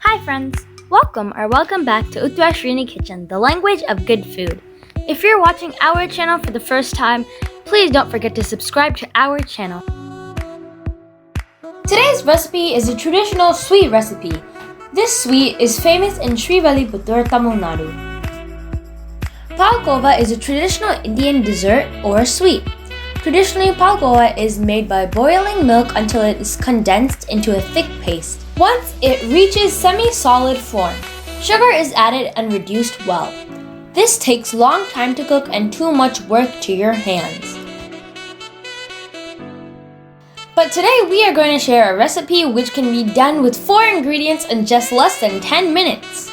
Hi friends! Welcome back to Uttara Kitchen, the language of good food. If you're watching our channel for the first time, please don't forget to subscribe to our channel. Today's recipe is a traditional sweet recipe. This sweet is famous in Srivilliputhur, Tamil Nadu. Palkova is a traditional Indian dessert or sweet. Traditionally, Palgova is made by boiling milk until it is condensed into a thick paste. Once it reaches semi-solid form, sugar is added and reduced well. This takes long time to cook and too much work to your hands. But today we are going to share a recipe which can be done with 4 ingredients in just less than 10 minutes.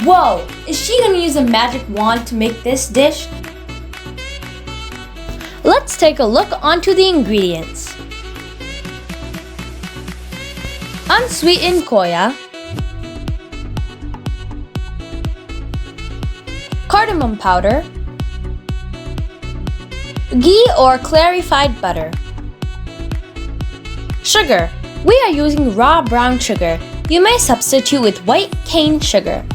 Whoa! Is she going to use a magic wand to make this dish? Let's take a look onto the ingredients. Unsweetened koya, cardamom powder, ghee or clarified butter, sugar. We are using raw brown sugar. You may substitute with white cane sugar.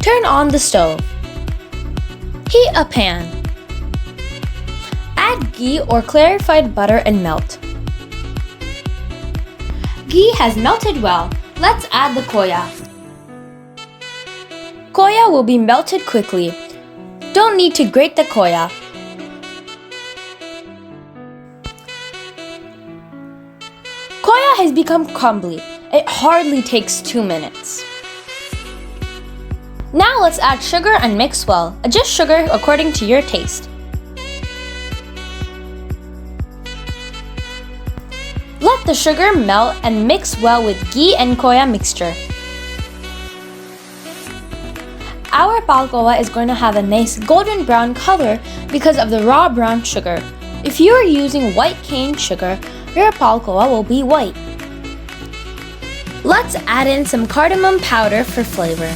Turn on the stove. Heat a pan. Add ghee or clarified butter and melt. Ghee has melted well. Let's add the koya. Koya will be melted quickly. Don't need to grate the koya. Koya has become crumbly. It hardly takes 2 minutes. Now let's add sugar and mix well. Adjust sugar according to your taste. Let the sugar melt and mix well with ghee and koya mixture. Our Palkova is going to have a nice golden brown color because of the raw brown sugar. If you are using white cane sugar, your Palkova will be white. Let's add in some cardamom powder for flavor.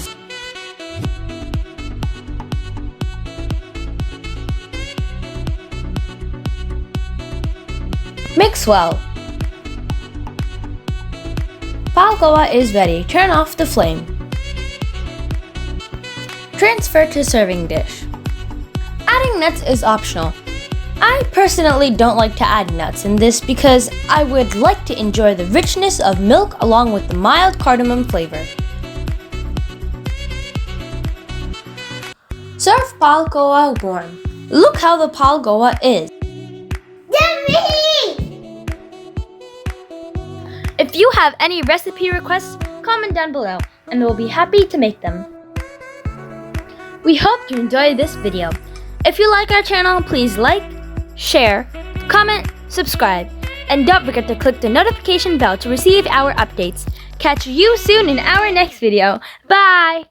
Mix well. Palkova is ready. Turn off the flame. Transfer to serving dish. Adding nuts is optional. I personally don't like to add nuts in this because I would like to enjoy the richness of milk along with the mild cardamom flavor. Serve Palkova warm. Look how the Palkova is. If you have any recipe requests, comment down below and we'll be happy to make them. We hope you enjoyed this video. If you like our channel, please like, share, comment, subscribe, and don't forget to click the notification bell to receive our updates. Catch you soon in our next video. Bye!